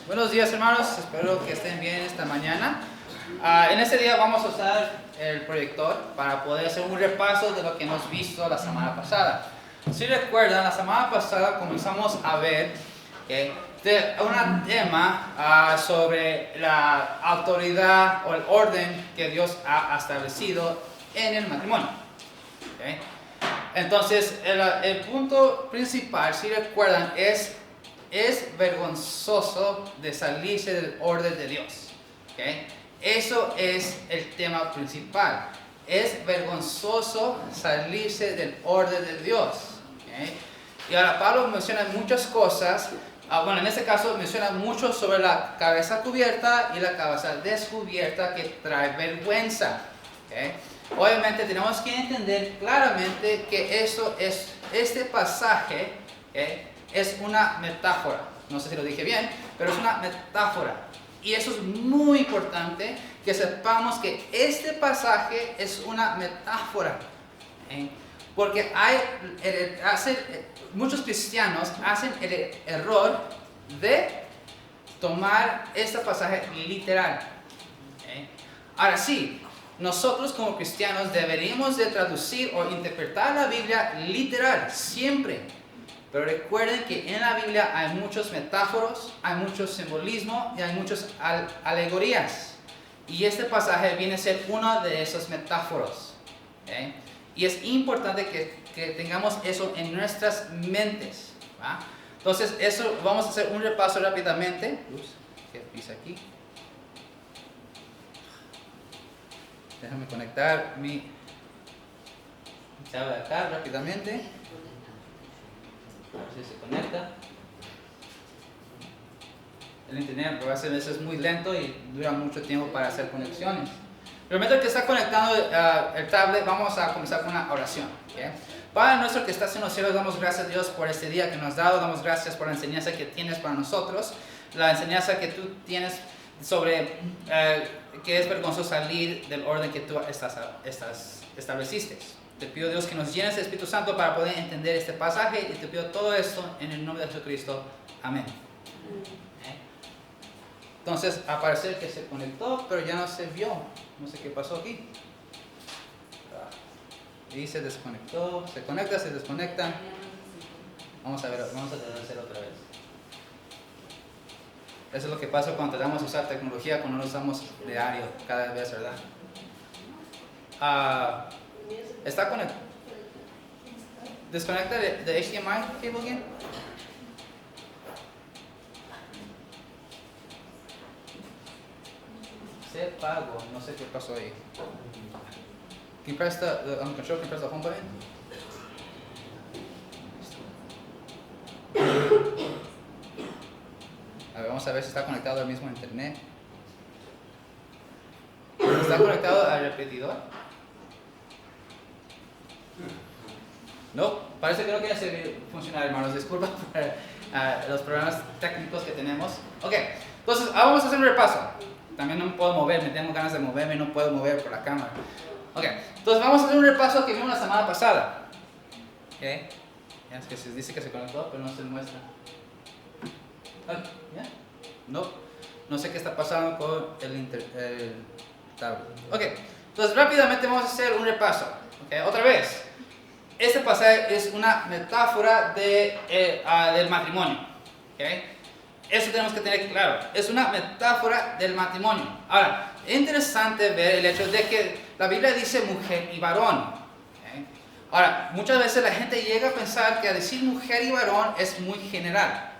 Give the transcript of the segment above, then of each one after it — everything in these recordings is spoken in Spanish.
Buenos días, hermanos, espero que estén bien esta mañana. En este día vamos a usar el proyector para poder hacer un repaso de lo que hemos visto la semana pasada. Si recuerdan, la semana pasada comenzamos a ver de un tema sobre la autoridad o el orden que Dios ha establecido en el matrimonio. Entonces, el punto principal, si recuerdan, es vergonzoso de salirse del orden de Dios. Eso es el tema principal. Es vergonzoso salirse del orden de Dios. Y ahora Pablo menciona muchas cosas. En este caso menciona mucho sobre la cabeza cubierta y la cabeza descubierta que trae vergüenza. Obviamente tenemos que entender claramente que este pasaje es una metáfora. No sé si lo dije bien, pero es una metáfora. Y eso es muy importante que sepamos que este pasaje es una metáfora. Porque muchos cristianos hacen el error de tomar este pasaje literal. Ahora sí, nosotros como cristianos deberíamos de traducir o interpretar la Biblia literal, siempre. Pero recuerden que en la Biblia hay muchos metáforos, hay mucho simbolismo y hay muchas alegorías. Y este pasaje viene a ser uno de esos metáforos. Y es importante que tengamos eso en nuestras mentes. ¿Va? Entonces, eso vamos a hacer un repaso rápidamente. ¿Qué pisa aquí? Déjame conectar mi llave de acá rápidamente. A ver si se conecta. El internet a veces es muy lento y dura mucho tiempo para hacer conexiones. Pero mientras que está conectando el tablet, vamos a comenzar con una oración. Padre nuestro que estás en los cielos, damos gracias a Dios por este día que nos has dado. Damos gracias por la enseñanza que tienes para nosotros. La enseñanza que tú tienes sobre que es vergonzoso salir del orden que tú estableciste. Te pido, Dios, que nos llenes de Espíritu Santo para poder entender este pasaje y te pido todo esto en el nombre de Jesucristo. Amén. Entonces, al parecer que se conectó, pero ya no se vio. No sé qué pasó aquí. Y se desconectó, se conecta, se desconecta. Vamos a ver, vamos a hacer otra vez. Eso es lo que pasa cuando tratamos de usar tecnología, cuando no lo usamos diario, cada vez, ¿verdad? ¿Está conectado? ¿Desconecta de HDMI cable again? Se apagó, no sé qué pasó ahí. Can you press the control? Can you press the home button? A ver, vamos a ver si está conectado al mismo internet. ¿Está conectado al repetidor? No, parece que no quiere funcionar, hermanos. Disculpa por los problemas técnicos que tenemos. Ok, entonces vamos a hacer un repaso. También no me puedo mover, me tengo ganas de moverme y no puedo mover por la cámara. Ok, entonces vamos a hacer un repaso que vimos la semana pasada. Es que se dice que se conectó, pero no se muestra. ¿Ya? No sé qué está pasando con el tablet. Ok, entonces rápidamente vamos a hacer un repaso. Otra vez. Este pasaje es una metáfora del matrimonio. Eso tenemos que tener claro. Es una metáfora del matrimonio. Ahora, es interesante ver el hecho de que la Biblia dice mujer y varón. Ahora, muchas veces la gente llega a pensar que a decir mujer y varón es muy general.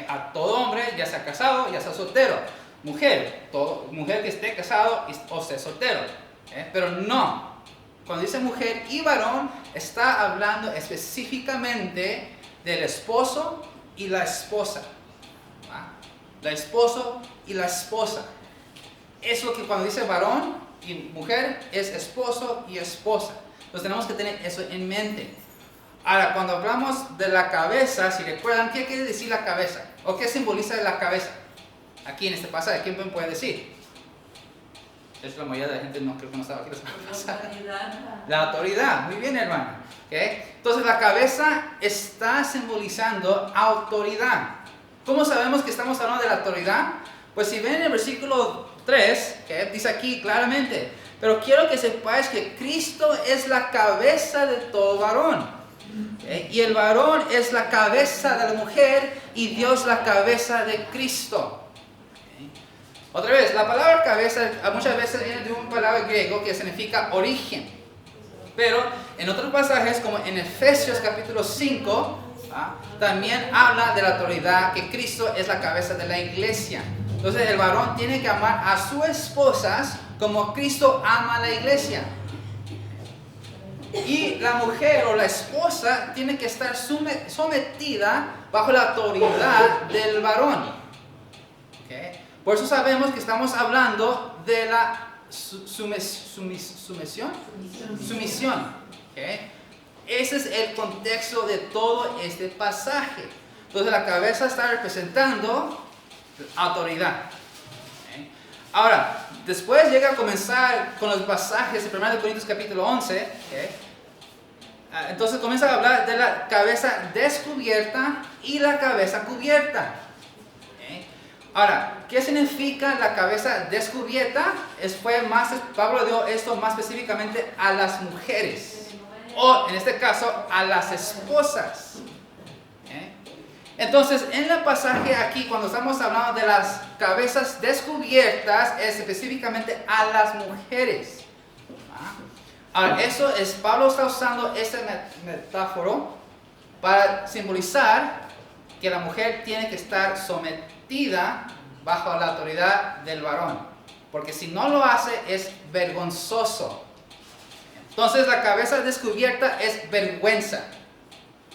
A todo hombre, ya sea casado, ya sea soltero. Mujer que esté casado o esté soltero. Pero no. Cuando dice mujer y varón, está hablando específicamente del esposo y la esposa. La esposo y la esposa. Es lo que cuando dice varón y mujer es esposo y esposa. Entonces tenemos que tener eso en mente. Ahora, cuando hablamos de la cabeza, si recuerdan, ¿qué quiere decir la cabeza? ¿O qué simboliza la cabeza? Aquí en este pasaje, ¿quién me puede decir? Es la mayoría de la gente, no creo que no estaba aquí la semana pasada. La autoridad, muy bien, hermano. Entonces la cabeza está simbolizando autoridad. ¿Cómo sabemos que estamos hablando de la autoridad? Pues si ven en el versículo 3, que dice aquí claramente, pero quiero que sepáis que Cristo es la cabeza de todo varón. Y el varón es la cabeza de la mujer y Dios la cabeza de Cristo. Otra vez, la palabra cabeza muchas veces viene de una palabra griego que significa origen. Pero en otros pasajes, como en Efesios capítulo 5, también habla de la autoridad, que Cristo es la cabeza de la iglesia. Entonces el varón tiene que amar a sus esposas como Cristo ama a la iglesia. Y la mujer o la esposa tiene que estar sometida bajo la autoridad del varón. ¿Okay? Por eso sabemos que estamos hablando de la sumisión. ¿Okay? Ese es el contexto de todo este pasaje. Entonces la cabeza está representando autoridad. ¿Okay? Ahora, después llega a comenzar con los pasajes de 1 Corintios capítulo 11. ¿Okay? Entonces comienza a hablar de la cabeza descubierta y la cabeza cubierta. ¿Okay? Ahora, ¿qué significa la cabeza descubierta? Pablo dio esto más específicamente a las mujeres. O en este caso a las esposas. ¿Okay? Entonces en el pasaje aquí, cuando estamos hablando de las cabezas descubiertas, es específicamente a las mujeres. Ahora, Pablo está usando esta metáfora para simbolizar que la mujer tiene que estar sometida bajo la autoridad del varón, porque si no lo hace es vergonzoso. Entonces la cabeza descubierta es vergüenza.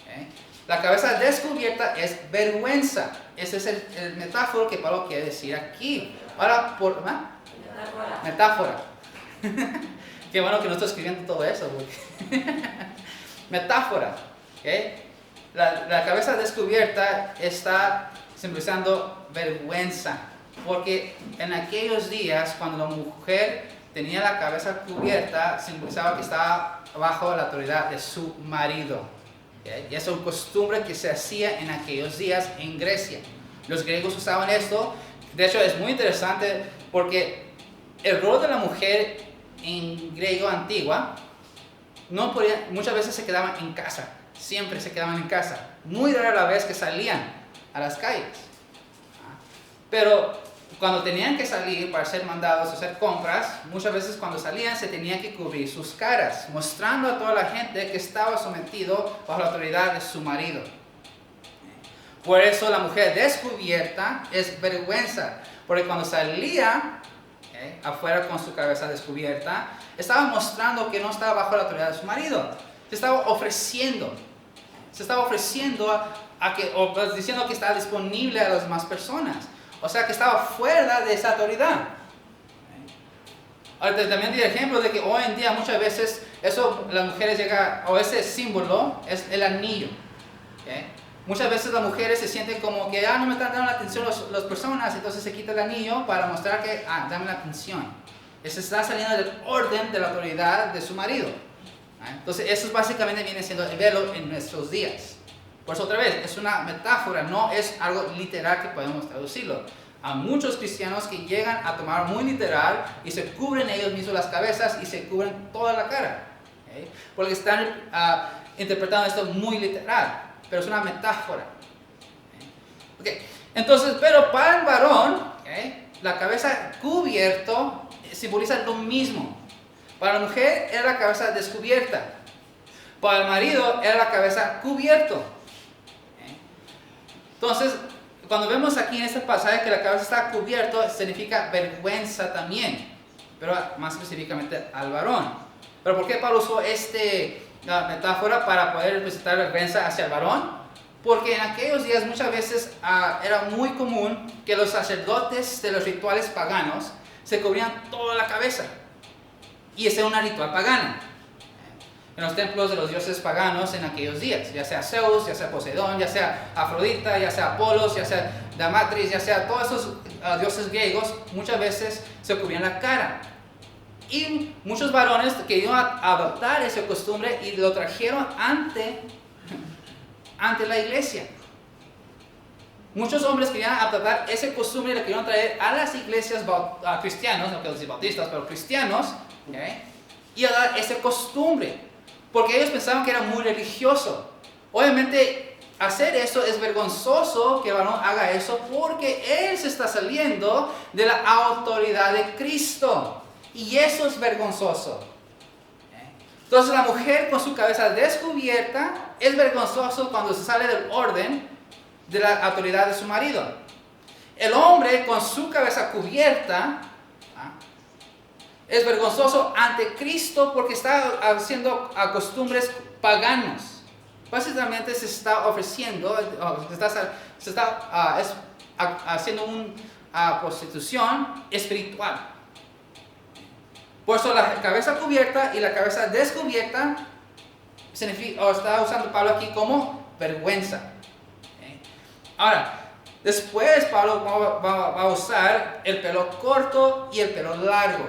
¿Okay? La cabeza descubierta es vergüenza. Ese es el metáfora que Pablo quiere decir aquí. Ahora, metáfora. Qué bueno que no estoy escribiendo todo eso. Metáfora. ¿Okay? La cabeza descubierta está simbolizando vergüenza. Porque en aquellos días, cuando la mujer tenía la cabeza cubierta, simbolizaba que estaba bajo la autoridad de su marido. ¿Okay? Y esa es una costumbre que se hacía en aquellos días en Grecia. Los griegos usaban esto. De hecho, es muy interesante porque el rol de la mujer en griego antigua muchas veces se quedaban en casa. Siempre se quedaban en casa. Muy rara la vez que salían a las calles. Pero cuando tenían que salir para ser mandados a hacer compras, muchas veces cuando salían se tenían que cubrir sus caras, mostrando a toda la gente que estaba sometido bajo la autoridad de su marido. Por eso la mujer descubierta es vergüenza, porque cuando salía afuera con su cabeza descubierta, estaba mostrando que no estaba bajo la autoridad de su marido. Se estaba ofreciendo diciendo que estaba disponible a las demás personas. O sea que estaba fuera de esa autoridad. Ahora también di el ejemplo de que hoy en día muchas veces las mujeres ese símbolo es el anillo. ¿Okay? Muchas veces las mujeres se sienten como que no me están dando la atención las personas, entonces se quita el anillo para mostrar que dame la atención. Eso está saliendo del orden de la autoridad de su marido. Entonces eso básicamente viene siendo el velo en nuestros días. Por eso otra vez, es una metáfora, no es algo literal que podemos traducirlo. Hay muchos cristianos que llegan a tomar muy literal y se cubren ellos mismos las cabezas y se cubren toda la cara. ¿Okay? Porque están interpretando esto muy literal, pero es una metáfora. ¿Okay? Entonces, pero para el varón, la cabeza cubierto simboliza lo mismo. Para la mujer era la cabeza descubierta. Para el marido era la cabeza cubierto. Entonces, cuando vemos aquí en este pasaje que la cabeza está cubierta, significa vergüenza también, pero más específicamente al varón. ¿Pero por qué Pablo usó esta metáfora para poder representar vergüenza hacia el varón? Porque en aquellos días muchas veces era muy común que los sacerdotes de los rituales paganos se cubrían toda la cabeza. Y ese era un ritual pagano. En los templos de los dioses paganos en aquellos días, ya sea Zeus, ya sea Poseidón, ya sea Afrodita, ya sea Apolos, ya sea Damatris, ya sea todos esos dioses griegos, muchas veces se cubrían la cara. Y muchos varones querían adoptar esa costumbre y lo trajeron ante la iglesia. Muchos hombres querían adaptar ese costumbre y le querían traer a las iglesias cristianos, no quiero decir bautistas, pero cristianos, ¿okay? Y a dar esa costumbre, porque ellos pensaban que era muy religioso. Obviamente, hacer eso es vergonzoso que el varón haga eso, porque él se está saliendo de la autoridad de Cristo, y eso es vergonzoso. Entonces la mujer con su cabeza descubierta es vergonzoso cuando se sale del orden de la autoridad de su marido. El hombre con su cabeza cubierta es vergonzoso ante Cristo porque está haciendo costumbres paganos. Básicamente se está ofreciendo, se está haciendo una prostitución espiritual. Por eso la cabeza cubierta y la cabeza descubierta está usando Pablo aquí como vergüenza. Ahora, después Pablo va a usar el pelo corto y el pelo largo.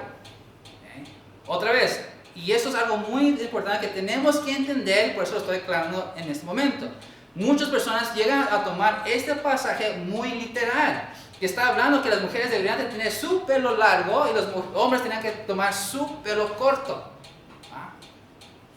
Otra vez, y eso es algo muy importante que tenemos que entender, por eso lo estoy aclarando en este momento. Muchas personas llegan a tomar este pasaje muy literal, que está hablando que las mujeres deberían de tener su pelo largo y los hombres tenían que tomar su pelo corto.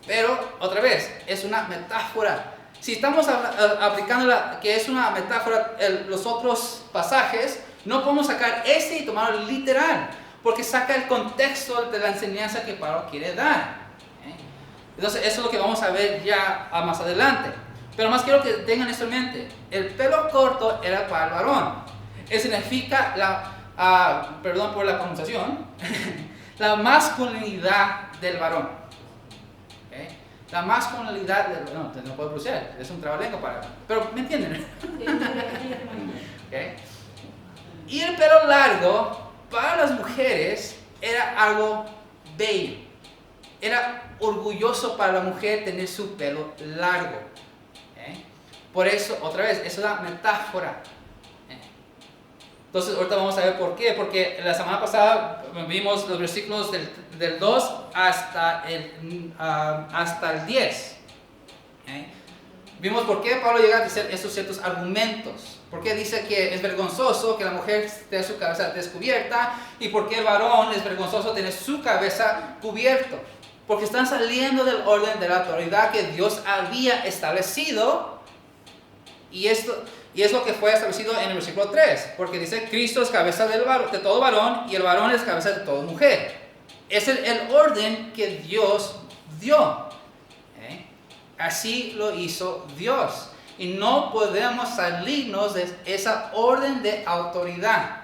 Pero, otra vez, es una metáfora. Si estamos aplicando que es una metáfora, los otros pasajes, no podemos sacar este y tomarlo literal, porque saca el contexto de la enseñanza que Pablo quiere dar. Entonces, eso es lo que vamos a ver ya más adelante. Pero más quiero que tengan esto en mente. El pelo corto era para el varón. Significa perdón por la pronunciación, la masculinidad del varón. ¿Okay? La masculinidad del varón. No puedo pronunciar, es un trabalengua para mí. Pero ¿me entienden? ¿Okay? Y el pelo largo para las mujeres era algo bello. Era orgulloso para la mujer tener su pelo largo. Por eso, otra vez, es una metáfora. Entonces, ahorita vamos a ver por qué. Porque la semana pasada vimos los versículos del 2 hasta el 10. Vimos por qué Pablo llega a decir estos ciertos argumentos. Por qué dice que es vergonzoso que la mujer tenga su cabeza descubierta. Y por qué el varón es vergonzoso tener su cabeza cubierto. Porque están saliendo del orden de la autoridad que Dios había establecido. Y es lo que fue establecido en el versículo 3, porque dice, Cristo es cabeza de todo varón y el varón es cabeza de toda mujer. Es el orden que Dios dio. Así lo hizo Dios. Y no podemos salirnos de esa orden de autoridad.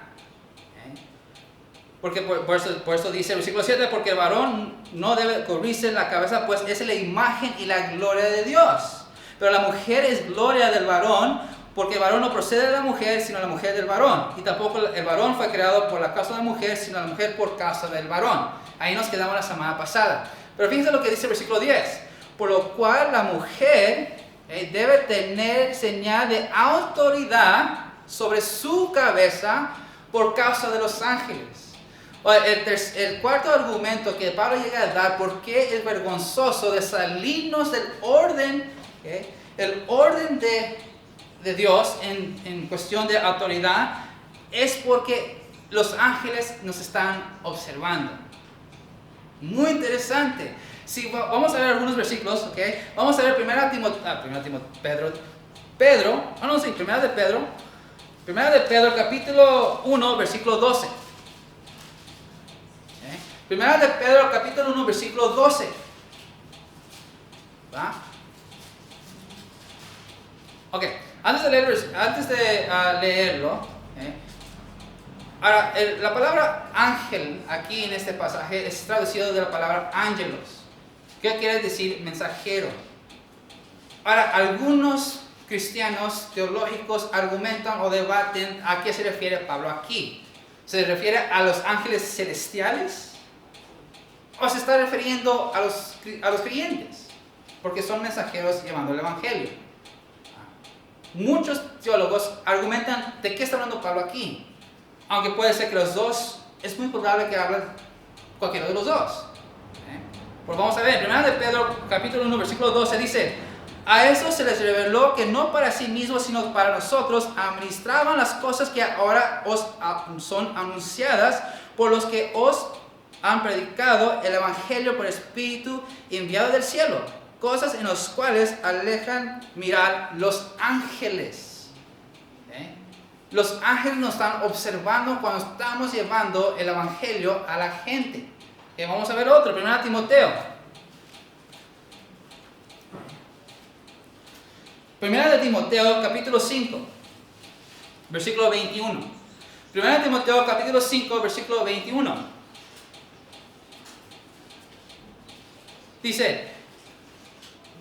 Porque por eso dice el versículo 7, porque el varón no debe cubrirse la cabeza, pues es la imagen y la gloria de Dios. Pero la mujer es gloria del varón, porque el varón no procede de la mujer, sino la mujer del varón. Y tampoco el varón fue creado por la causa de la mujer, sino la mujer por causa del varón. Ahí nos quedamos la semana pasada. Pero fíjense lo que dice el versículo 10. Por lo cual la mujer debe tener señal de autoridad sobre su cabeza por causa de los ángeles. El cuarto argumento que Pablo llega a dar, por qué es vergonzoso de salirnos del orden, el orden de Dios en cuestión de autoridad, es porque los ángeles nos están observando. Muy interesante. Si vamos a ver algunos versículos, vamos a ver primera de Pedro, capítulo 1, versículo 12. Primera de Pedro, capítulo 1, versículo 12. ¿Va? Ok, antes de leerlo, ahora, la palabra ángel aquí en este pasaje es traducido de la palabra ángelos. ¿Qué quiere decir mensajero? Ahora, algunos cristianos teológicos argumentan o debaten a qué se refiere Pablo aquí. ¿Se refiere a los ángeles celestiales? ¿O se está refiriendo a los creyentes? Porque son mensajeros llevando el evangelio. Muchos teólogos argumentan de qué está hablando Pablo aquí. Aunque puede ser que los dos, es muy probable que hablen cualquiera de los dos. Pues vamos a ver, 1 de Pedro, capítulo 1, versículo 12, dice, A eso se les reveló que no para sí mismos, sino para nosotros, administraban las cosas que ahora os son anunciadas por los que os han predicado el Evangelio por Espíritu enviado del cielo. Cosas en las cuales alejan mirar los ángeles. Los ángeles nos están observando cuando estamos llevando el Evangelio a la gente. Vamos a ver otro, 1 Timoteo. 1 Timoteo capítulo 5, versículo 21. 1 Timoteo capítulo 5, versículo 21. Dice,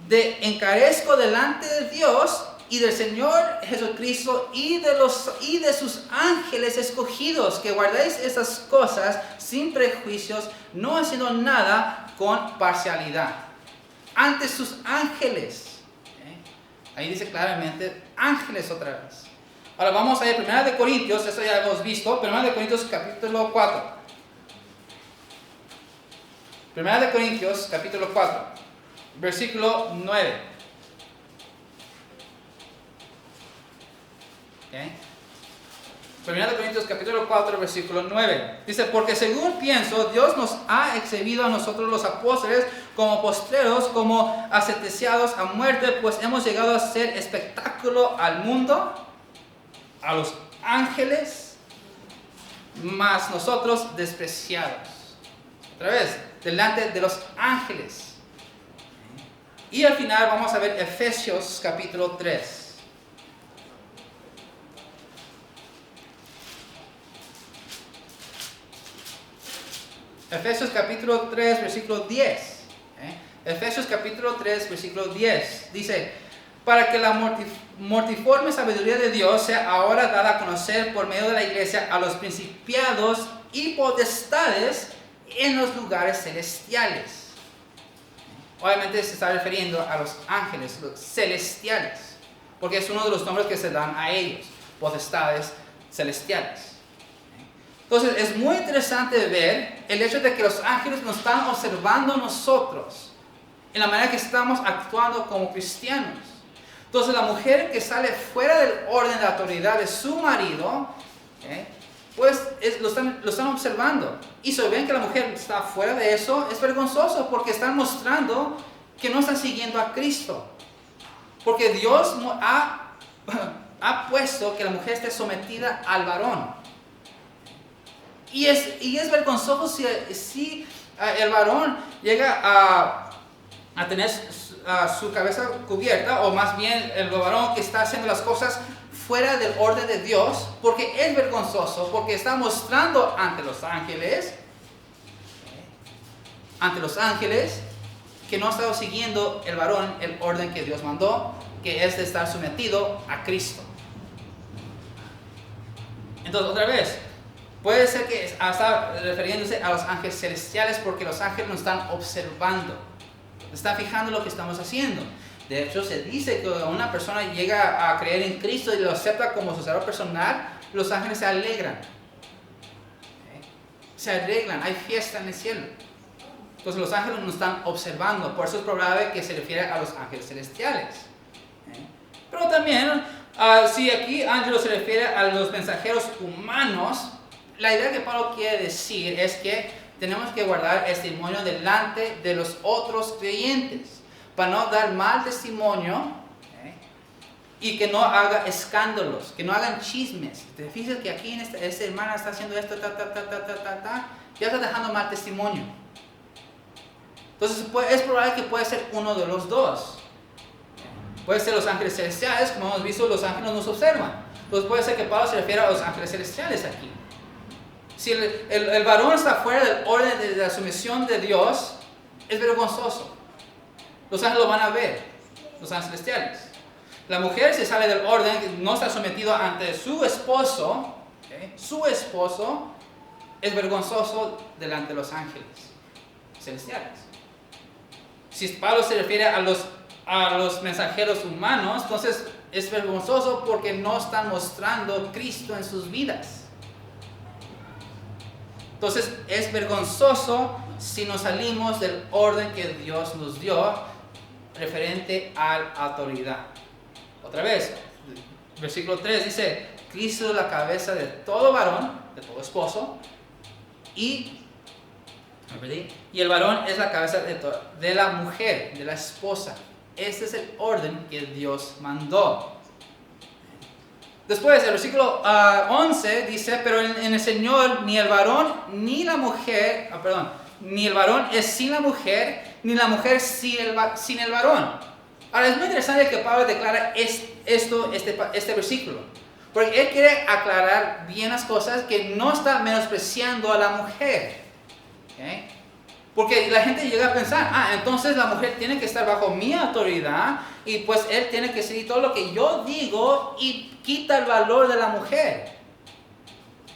encarezco delante de Dios y del Señor Jesucristo y de sus ángeles escogidos, que guardéis esas cosas sin prejuicios, no haciendo nada con parcialidad. Ante sus ángeles. Ahí dice claramente ángeles otra vez. Ahora vamos a ir a 1 Corintios, eso ya hemos visto, 1 Corintios capítulo 4. 1 Corintios capítulo 4, versículo 9. Okay. 1 Corintios capítulo 4, versículo 9. Dice, porque según pienso, Dios nos ha exhibido a nosotros los apóstoles como postreros, como sentenciados a muerte, pues hemos llegado a ser espectáculo al mundo, a los ángeles, mas nosotros despreciados. Otra vez, delante de los ángeles. Y al final vamos a ver Efesios capítulo 3. Efesios capítulo 3, versículo 10. Efesios capítulo 3, versículo 10. Dice, para que la mortiforme sabiduría de Dios sea ahora dada a conocer por medio de la iglesia a los principados y potestades en los lugares celestiales. Obviamente se está refiriendo a los ángeles, los celestiales, porque es uno de los nombres que se dan a ellos, potestades celestiales. Entonces es muy interesante ver el hecho de que los ángeles nos están observando a nosotros en la manera que estamos actuando como cristianos. Entonces la mujer que sale fuera del orden de autoridad de su marido, pues lo están observando. Y si ven que la mujer está fuera de eso, es vergonzoso porque están mostrando que no están siguiendo a Cristo. Porque Dios ha puesto que la mujer esté sometida al varón. Y es vergonzoso si el varón llega a tener su cabeza cubierta, o más bien el varón que está haciendo las cosas fuera del orden de Dios, porque es vergonzoso, porque está mostrando ante los ángeles que no ha estado siguiendo el varón el orden que Dios mandó, que es de estar sometido a Cristo. Entonces, otra vez, puede ser que está refiriéndose a los ángeles celestiales, porque los ángeles nos están observando, están fijando lo que estamos haciendo. De hecho, se dice que cuando una persona llega a creer en Cristo y lo acepta como su salvador personal, los ángeles se alegran. Se alegran, hay fiesta en el cielo. Entonces los ángeles nos están observando, por eso es probable que se refiere a los ángeles celestiales. Pero también, si aquí ángelo se refiere a los mensajeros humanos, la idea que Pablo quiere decir es que tenemos que guardar testimonio delante de los otros creyentes, para no dar mal testimonio, y que no haga escándalos, que no hagan chismes. Te fijas que aquí esta hermana está haciendo esto, ya está dejando mal testimonio. Entonces es probable que puede ser uno de los dos. Puede ser los ángeles celestiales, como hemos visto, los ángeles nos observan. Entonces puede ser que Pablo se refiera a los ángeles celestiales aquí. Si el varón está fuera del orden de la sumisión de Dios, es vergonzoso. Los ángeles lo van a ver, los ángeles celestiales. La mujer, si sale del orden, no está sometido ante su esposo, su esposo, es vergonzoso delante de los ángeles celestiales. Si Pablo se refiere a los mensajeros humanos, entonces es vergonzoso porque no están mostrando Cristo en sus vidas. Entonces es vergonzoso si nos salimos del orden que Dios nos dio, referente a la autoridad. Otra vez, versículo 3 dice, Cristo es la cabeza de todo varón, de todo esposo, y el varón es la cabeza de la mujer, de la esposa. Este es el orden que Dios mandó. Después, el versículo 11 dice, pero en el Señor ni el varón ni la mujer, ni el varón es sin la mujer, ni la mujer sin el varón. Ahora, es muy interesante que Pablo declara este versículo, porque él quiere aclarar bien las cosas, que no está menospreciando a la mujer. ¿Okay? Porque la gente llega a pensar, entonces la mujer tiene que estar bajo mi autoridad y pues él tiene que seguir todo lo que yo digo y quita el valor de la mujer.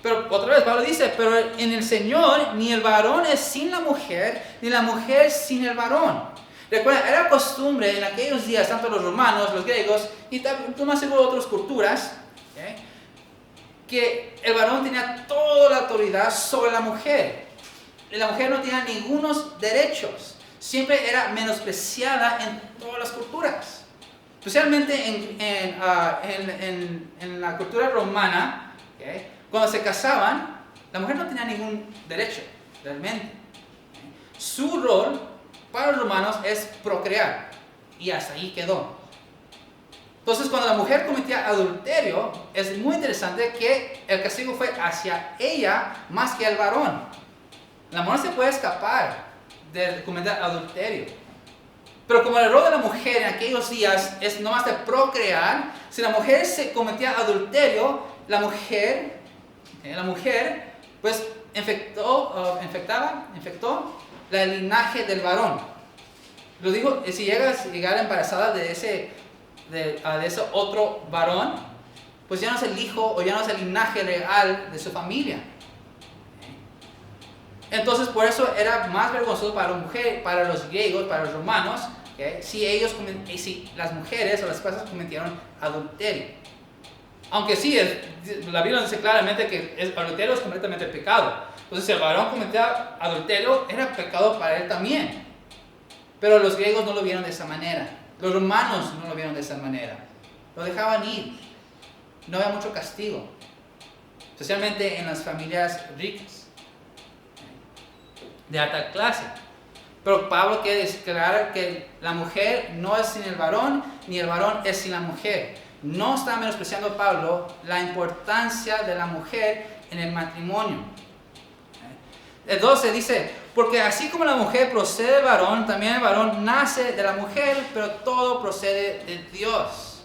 Pero otra vez Pablo dice, pero en el Señor ni el varón es sin la mujer, ni la mujer sin el varón. Recuerda, era costumbre en aquellos días, tanto los romanos, los griegos y más seguro otras culturas, ¿okay?, que el varón tenía toda la autoridad sobre la mujer. Y la mujer no tenía ningunos derechos. Siempre era menospreciada en todas las culturas. Especialmente en la cultura romana, ¿okay?, cuando se casaban, la mujer no tenía ningún derecho, realmente. ¿Okay? Su rol para los romanos es procrear. Y hasta ahí quedó. Entonces, cuando la mujer cometía adulterio, es muy interesante que el castigo fue hacia ella más que al varón. La mujer se puede escapar de cometer adulterio. Pero como el rol de la mujer en aquellos días es no más de procrear, si la mujer se cometía adulterio, la mujer pues infectó el linaje del varón. Lo digo, si llegara embarazada de ese otro varón, pues ya no es el hijo o ya no es el linaje real de su familia. Entonces, por eso era más vergonzoso para la mujer, para los griegos, para los romanos, ¿okay?, si las mujeres o las esposas cometieron adulterio. Aunque sí, la Biblia dice claramente que el adulterio es completamente pecado. Entonces, si el varón cometía adulterio, era pecado para él también. Pero los griegos no lo vieron de esa manera. Los romanos no lo vieron de esa manera. Lo dejaban ir. No había mucho castigo. Especialmente en las familias ricas, de alta clase. Pero Pablo quiere declarar que la mujer no es sin el varón, ni el varón es sin la mujer. No está menospreciando Pablo la importancia de la mujer en el matrimonio. El 12 dice, porque así como la mujer procede del varón, también el varón nace de la mujer, pero todo procede de Dios.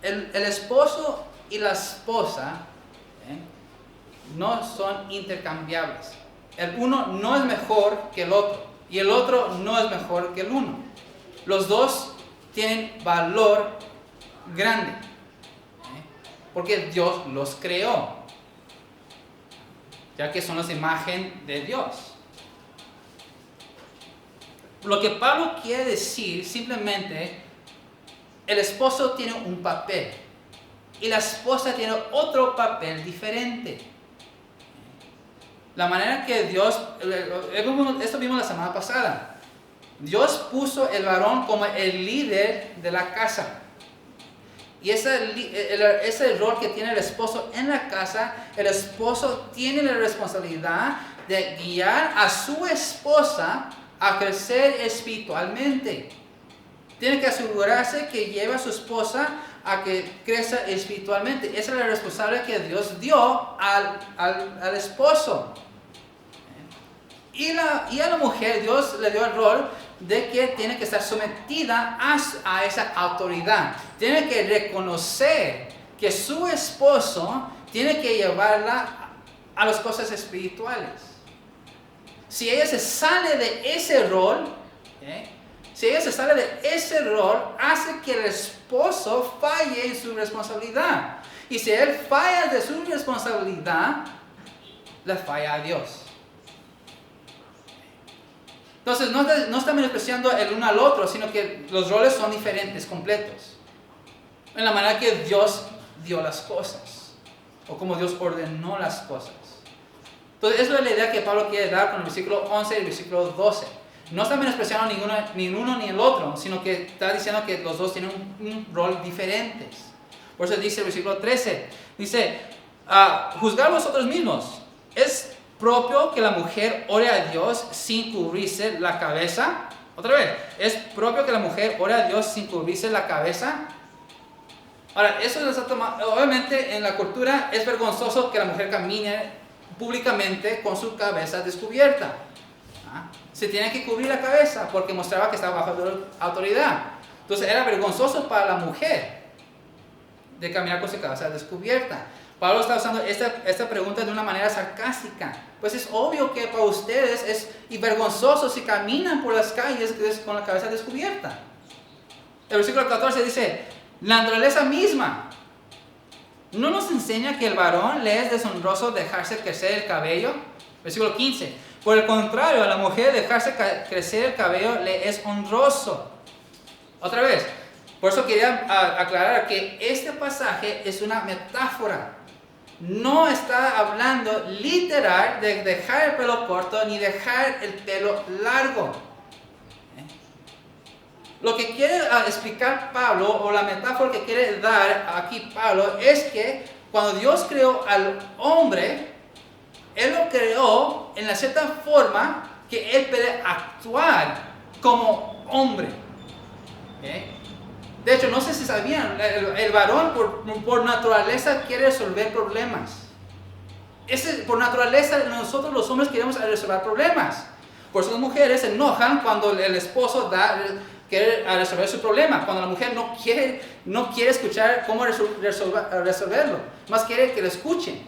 El esposo y la esposa no son intercambiables. El uno no es mejor que el otro y el otro no es mejor que el uno. Los dos tienen valor grande, porque Dios los creó, ya que son la imagen de Dios. Lo que Pablo quiere decir simplemente, el esposo tiene un papel y la esposa tiene otro papel diferente. La manera que Dios, esto vimos la semana pasada, Dios puso el varón como el líder de la casa. Y ese rol que tiene el esposo en la casa, el esposo tiene la responsabilidad de guiar a su esposa a crecer espiritualmente. Tiene que asegurarse que lleva a su esposa a que crezca espiritualmente. Esa es la responsabilidad que Dios dio al esposo. Y a la mujer Dios le dio el rol de que tiene que estar sometida a esa autoridad. Tiene que reconocer que su esposo tiene que llevarla a las cosas espirituales. Si ella se sale de ese rol, hace que el esposo falle en su responsabilidad. Y si él falla de su responsabilidad, le falla a Dios. Entonces, no está menospreciando el uno al otro, sino que los roles son diferentes, completos. En la manera que Dios dio las cosas, o como Dios ordenó las cosas. Entonces, esa es la idea que Pablo quiere dar con el versículo 11 y el versículo 12. No está menospreciando ni uno ni el otro, sino que está diciendo que los dos tienen un rol diferentes. Por eso dice el versículo 13, dice, juzgar vosotros mismos. ¿Es propio que la mujer ore a Dios sin cubrirse la cabeza? Otra vez, ¿es propio que la mujer ore a Dios sin cubrirse la cabeza? Ahora, eso está tomado, obviamente en la cultura es vergonzoso que la mujer camine públicamente con su cabeza descubierta. Se tiene que cubrir la cabeza porque mostraba que estaba bajo autoridad. Entonces era vergonzoso para la mujer de caminar con su cabeza descubierta. Pablo está usando esta pregunta de una manera sarcástica. Pues es obvio que para ustedes es vergonzoso si caminan por las calles con la cabeza descubierta. El versículo 14 dice, la naturaleza misma no nos enseña que el varón le es deshonroso dejarse crecer el cabello. Versículo 15. Por el contrario, a la mujer dejarse crecer el cabello le es honroso. Otra vez, por eso quería aclarar que este pasaje es una metáfora. No está hablando literal de dejar el pelo corto ni dejar el pelo largo. Lo que quiere explicar Pablo, o la metáfora que quiere dar aquí Pablo, es que cuando Dios creó al hombre, Él lo creó en la cierta forma que Él puede actuar como hombre. De hecho, no sé si sabían, el varón por naturaleza quiere resolver problemas. Por naturaleza nosotros los hombres queremos resolver problemas. Por eso las mujeres se enojan cuando el esposo quiere resolver su problema. Cuando la mujer no quiere escuchar cómo resolverlo, más quiere que lo escuchen.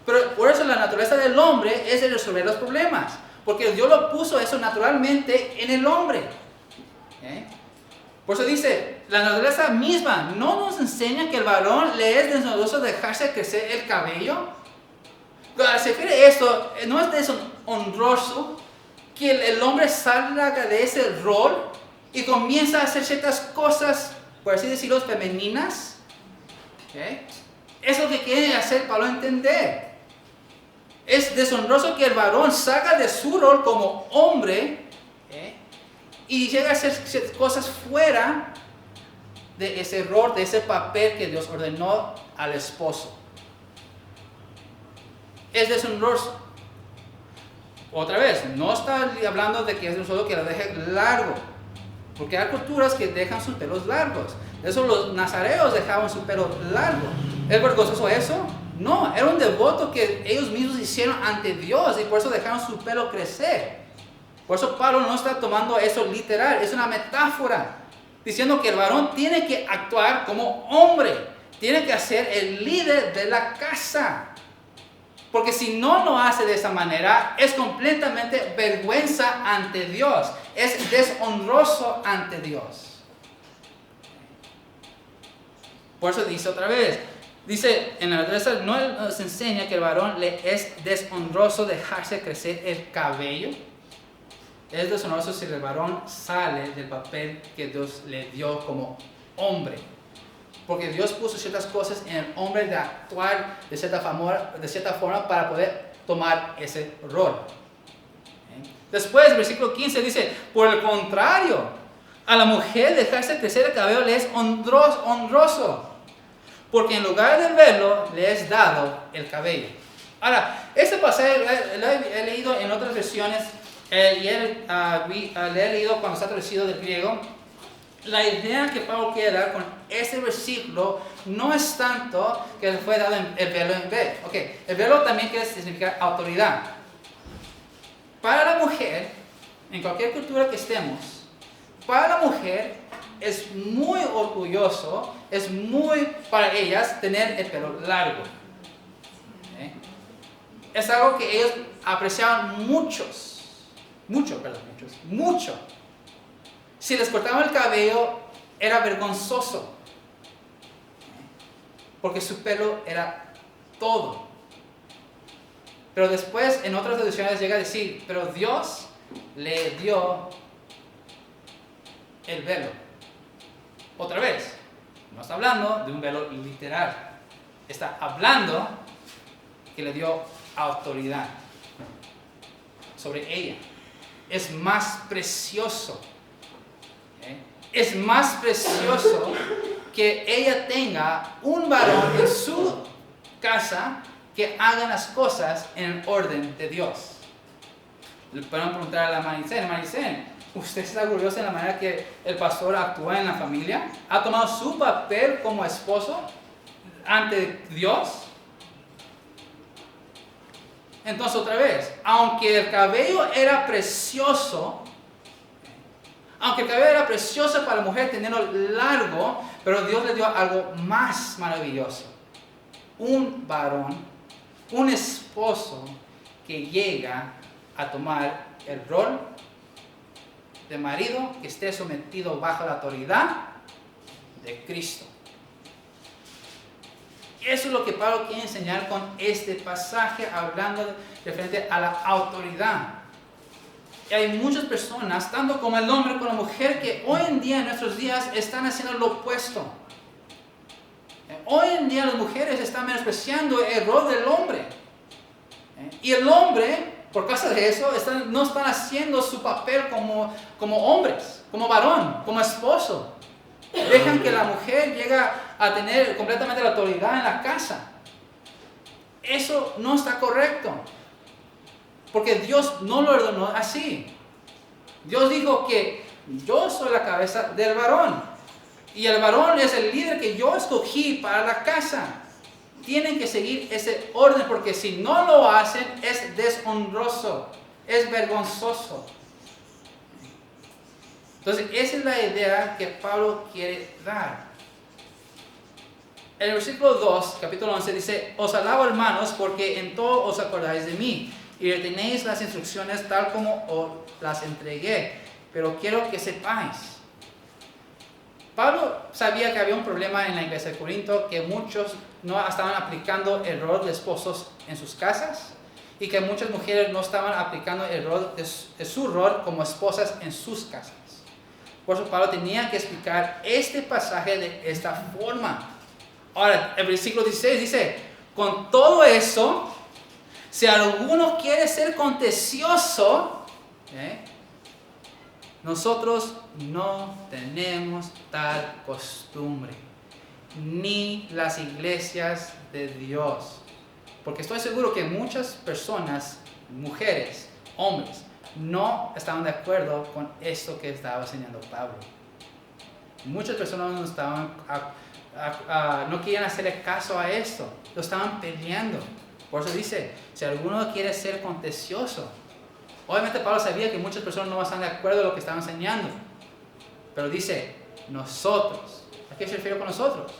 Pero por eso la naturaleza del hombre es de resolver los problemas. Porque Dios lo puso eso naturalmente en el hombre. Por eso dice, la naturaleza misma no nos enseña que el varón le es deshonroso dejarse crecer el cabello. Se refiere a esto, no es deshonroso que el hombre salga de ese rol y comienza a hacer ciertas cosas, por así decirlo, femeninas. Eso es lo que quiere hacer Pablo entender. Es deshonroso que el varón salga de su rol como hombre y llegue a hacer cosas fuera de ese rol, de ese papel que Dios ordenó al esposo. Es deshonroso. Otra vez, no está hablando de que es deshonroso que lo deje largo, porque hay culturas que dejan sus pelos largos. Eso los nazareos dejaban su pelo largo. ¿Es vergonzoso eso? No, era un devoto que ellos mismos hicieron ante Dios y por eso dejaron su pelo crecer. Por eso Pablo no está tomando eso literal, es una metáfora, diciendo que el varón tiene que actuar como hombre, tiene que ser el líder de la casa. Porque si no lo hace de esa manera, es completamente vergüenza ante Dios, es deshonroso ante Dios. Por eso dice otra vez, dice en la naturaleza no nos enseña que el varón le es deshonroso dejarse crecer el cabello. Es deshonroso si el varón sale del papel que Dios le dio como hombre. Porque Dios puso ciertas cosas en el hombre de actuar de cierta forma para poder tomar ese rol. Después, versículo 15 dice, por el contrario, a la mujer dejarse crecer el cabello le es honroso, porque en lugar del velo le es dado el cabello. Ahora, este pasaje lo he leído en otras versiones y le he leído cuando está traducido del griego. La idea que Pablo quiere dar con este versículo no es tanto que le fue dado el velo en B. El velo también quiere significar autoridad. Para la mujer, en cualquier cultura que estemos, para la mujer es muy orgulloso, es muy para ellas tener el pelo largo. Es algo que ellos apreciaban mucho. Si les cortaban el cabello, era vergonzoso, porque su pelo era todo. Pero después, en otras traducciones llega a decir, pero Dios le dio el velo. Otra vez, no está hablando de un velo literal, está hablando que le dio autoridad sobre ella. es más precioso. ¿Okay? Es más precioso que ella tenga un varón en su casa que hagan las cosas en el orden de Dios. Le pueden preguntar a la Maricén, ¿usted está orgullosa de la manera que el pastor actúa en la familia? ¿Ha tomado su papel como esposo ante Dios? Entonces otra vez, aunque el cabello era precioso para la mujer tenerlo largo, pero Dios le dio algo más maravilloso. Un varón, un esposo que llega a tomar el rol de marido que esté sometido bajo la autoridad de Cristo. Eso es lo que Pablo quiere enseñar con este pasaje, hablando referente a la autoridad. Y hay muchas personas, tanto como el hombre como la mujer, que hoy en día, en nuestros días, están haciendo lo opuesto. Hoy en día las mujeres están menospreciando el rol del hombre. Y el hombre, por causa de eso, no están haciendo su papel como hombres, como varón, como esposo. Dejan que la mujer llegue a tener completamente la autoridad en la casa. Eso no está correcto. Porque Dios no lo ordenó así. Dios dijo que yo soy la cabeza del varón. Y el varón es el líder que yo escogí para la casa. Tienen que seguir ese orden porque si no lo hacen es deshonroso, es vergonzoso. Entonces, esa es la idea que Pablo quiere dar. En el versículo 2, capítulo 11, dice: os alabo, hermanos, porque en todo os acordáis de mí, y retenéis las instrucciones tal como os las entregué. Pero quiero que sepáis. Pablo sabía que había un problema en la iglesia de Corinto, que muchos no estaban aplicando el rol de esposos en sus casas, y que muchas mujeres no estaban aplicando el rol de su rol como esposas en sus casas. Por eso Pablo tenía que explicar este pasaje de esta forma. Ahora, el versículo 16 dice: con todo eso, si alguno quiere ser contencioso, nosotros no tenemos tal costumbre, ni las iglesias de Dios. Porque estoy seguro que muchas personas, mujeres, hombres, no estaban de acuerdo con esto que estaba enseñando Pablo. Muchas personas no querían hacerle caso a esto, lo estaban peleando. Por eso dice: si alguno quiere ser contencioso. Obviamente Pablo sabía que muchas personas no estaban de acuerdo con lo que estaba enseñando, pero dice: nosotros. ¿A qué se refiere con nosotros?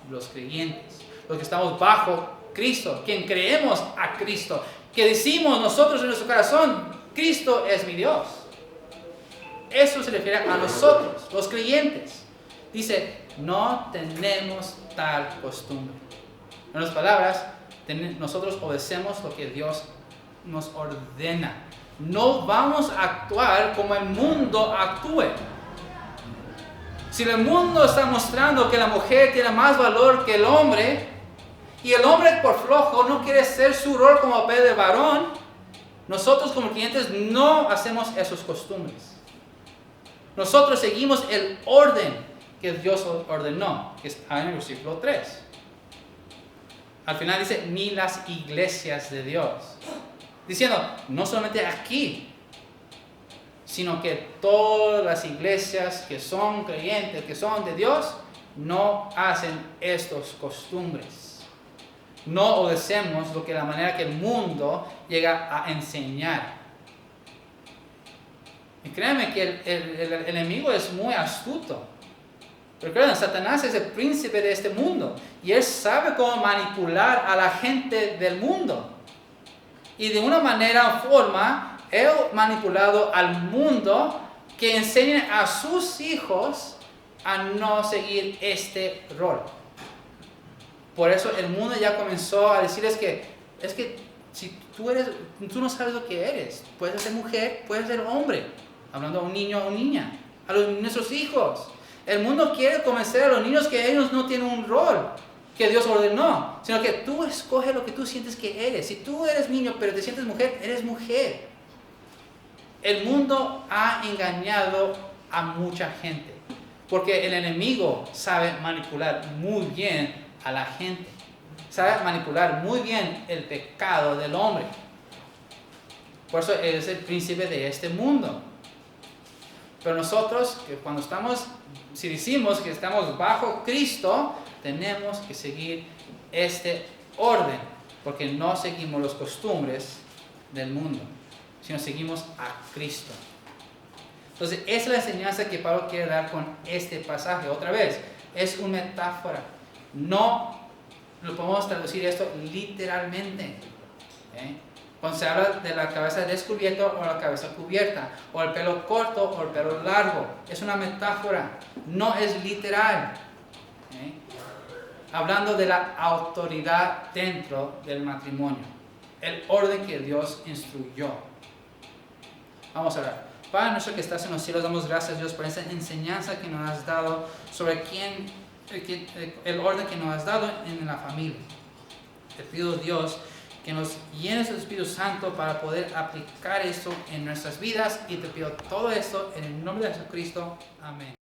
Los creyentes, los que estamos bajo Cristo, quien creemos a Cristo, que decimos nosotros en nuestro corazón: Cristo es mi Dios. Eso se refiere a nosotros, los creyentes. Dice: no tenemos tal costumbre. En otras palabras, nosotros obedecemos lo que Dios nos ordena. No vamos a actuar como el mundo actúe. Si el mundo está mostrando que la mujer tiene más valor que el hombre, y el hombre por flojo no quiere hacer su rol como papel de varón, nosotros como clientes no hacemos esas costumbres. Nosotros seguimos el orden que Dios ordenó, que está en el versículo 3. Al final dice: ni las iglesias de Dios. Diciendo, no solamente aquí, sino que todas las iglesias que son creyentes, que son de Dios, no hacen estas costumbres. No obedecemos lo que la manera que el mundo llega a enseñar. Y créanme que el enemigo es muy astuto. Recuerden, Satanás es el príncipe de este mundo y él sabe cómo manipular a la gente del mundo. Y de una manera o forma, él ha manipulado al mundo que enseñe a sus hijos a no seguir este rol. Por eso el mundo ya comenzó a decirles que es que si tú no sabes lo que eres, puedes ser mujer, puedes ser hombre, hablando a un niño o una niña, a nuestros hijos. El mundo quiere convencer a los niños que ellos no tienen un rol que Dios ordenó, sino que tú escoges lo que tú sientes que eres. Si tú eres niño pero te sientes mujer, eres mujer. El mundo ha engañado a mucha gente, porque el enemigo sabe manipular muy bien a la gente, sabe manipular muy bien el pecado del hombre. Por eso es el príncipe de este mundo. Pero nosotros, que cuando estamos, si decimos que estamos bajo Cristo, tenemos que seguir este orden, porque no seguimos las costumbres del mundo, sino seguimos a Cristo. Entonces, esa es la enseñanza que Pablo quiere dar con este pasaje. Otra vez, es una metáfora. No lo podemos traducir esto literalmente. Cuando se habla de la cabeza descubierta o la cabeza cubierta, o el pelo corto o el pelo largo, es una metáfora, no es literal. Hablando de la autoridad dentro del matrimonio, el orden que Dios instruyó. Vamos a orar. Padre nuestro que estás en los cielos, damos gracias, Dios, por esa enseñanza que nos has dado sobre el orden que nos has dado en la familia. Te pido, Dios, que nos llenes del Espíritu Santo para poder aplicar esto en nuestras vidas, y te pido todo esto en el nombre de Jesucristo. Amén.